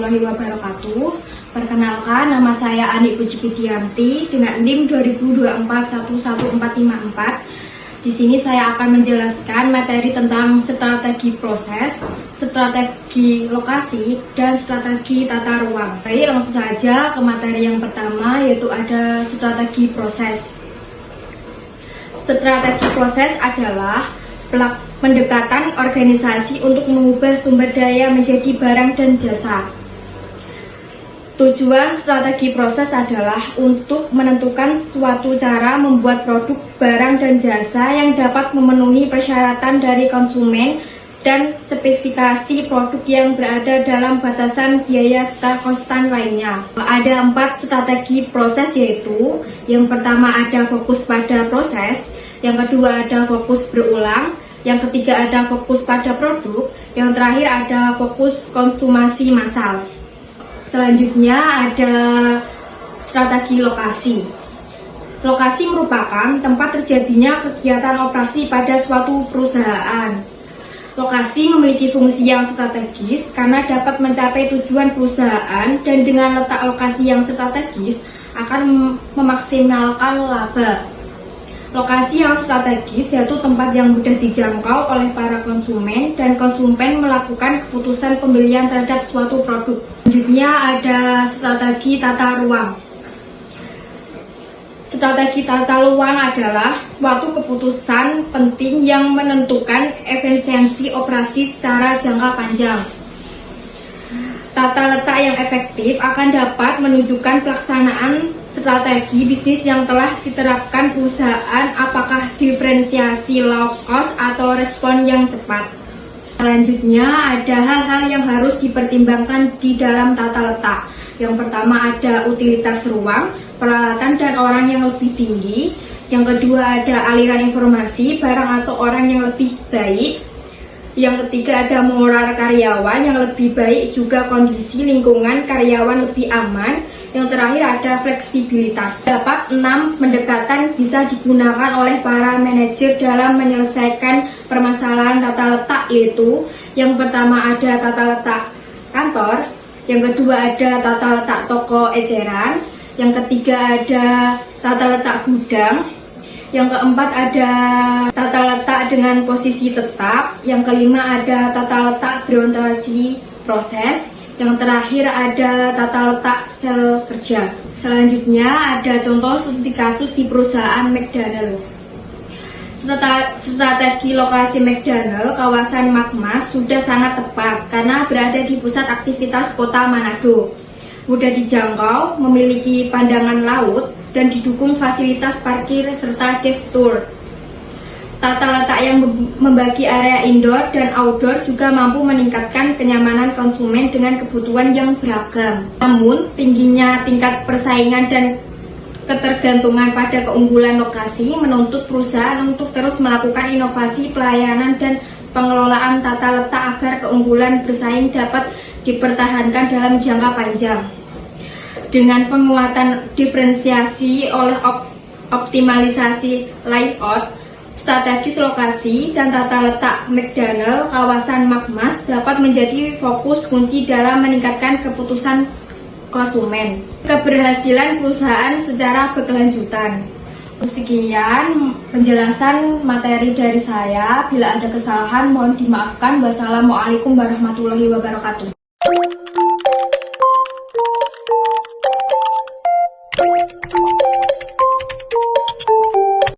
warahmatullahi wabarakatuh. Perkenalkan, nama saya Ani Puji Widianti dengan NIM 2024 Di sini saya akan menjelaskan materi tentang strategi proses, strategi lokasi, dan strategi tata ruang. Baik, langsung saja ke materi yang pertama, yaitu ada strategi proses. Strategi proses adalah pendekatan organisasi untuk mengubah sumber daya menjadi barang dan jasa. Tujuan strategi proses adalah untuk menentukan suatu cara membuat produk, barang, dan jasa yang dapat memenuhi persyaratan dari konsumen dan spesifikasi produk yang berada dalam batasan biaya serta konstan lainnya. Ada 4 strategi proses, yaitu yang pertama ada fokus pada proses, yang kedua ada fokus berulang, yang ketiga ada fokus pada produk, yang terakhir ada fokus konsumasi massal. Selanjutnya ada strategi lokasi. Lokasi merupakan tempat terjadinya kegiatan operasi pada suatu perusahaan. Lokasi memiliki fungsi yang strategis karena dapat mencapai tujuan perusahaan, dan dengan letak lokasi yang strategis akan memaksimalkan laba. Lokasi yang strategis yaitu tempat yang mudah dijangkau oleh para konsumen dan konsumen melakukan keputusan pembelian terhadap suatu produk. Selanjutnya ada strategi tata ruang. Strategi tata ruang adalah suatu keputusan penting yang menentukan efisiensi operasi secara jangka panjang. Tata letak yang efektif akan dapat menunjukkan pelaksanaan strategi bisnis yang telah diterapkan perusahaan, apakah diferensiasi low cost atau respon yang cepat. Selanjutnya ada hal-hal yang harus dipertimbangkan di dalam tata letak. Yang pertama ada utilitas ruang, peralatan dan orang yang lebih tinggi. Yang kedua ada aliran informasi, barang atau orang yang lebih baik. Yang ketiga ada moral karyawan yang lebih baik, juga kondisi lingkungan karyawan lebih aman. Yang terakhir ada fleksibilitas. Dapat 6 pendekatan bisa digunakan oleh para manajer dalam menyelesaikan permasalahan tata letak, yaitu yang pertama ada tata letak kantor, yang kedua ada tata letak toko eceran, yang ketiga ada tata letak gudang, yang keempat ada tata letak dengan posisi tetap, yang kelima ada tata letak berorientasi proses, yang terakhir ada tata letak sel kerja. Selanjutnya ada contoh studi kasus di perusahaan McDonald. Strategi lokasi McDonald kawasan Makmas sudah sangat tepat karena berada di pusat aktivitas kota Manado. Mudah dijangkau, memiliki pandangan laut, dan didukung fasilitas parkir serta dive tour. Tata letak yang membagi area indoor dan outdoor juga mampu meningkatkan kenyamanan konsumen dengan kebutuhan yang beragam. Namun, tingginya tingkat persaingan dan ketergantungan pada keunggulan lokasi menuntut perusahaan untuk terus melakukan inovasi pelayanan dan pengelolaan tata letak agar keunggulan bersaing dapat dipertahankan dalam jangka panjang. Dengan penguatan diferensiasi oleh optimalisasi layout, strategis lokasi, dan tata letak McDonald kawasan Makmas dapat menjadi fokus kunci dalam meningkatkan keputusan konsumen, keberhasilan perusahaan secara berkelanjutan. Sekian penjelasan materi dari saya. Bila ada kesalahan mohon dimaafkan. Wassalamualaikum warahmatullahi wabarakatuh.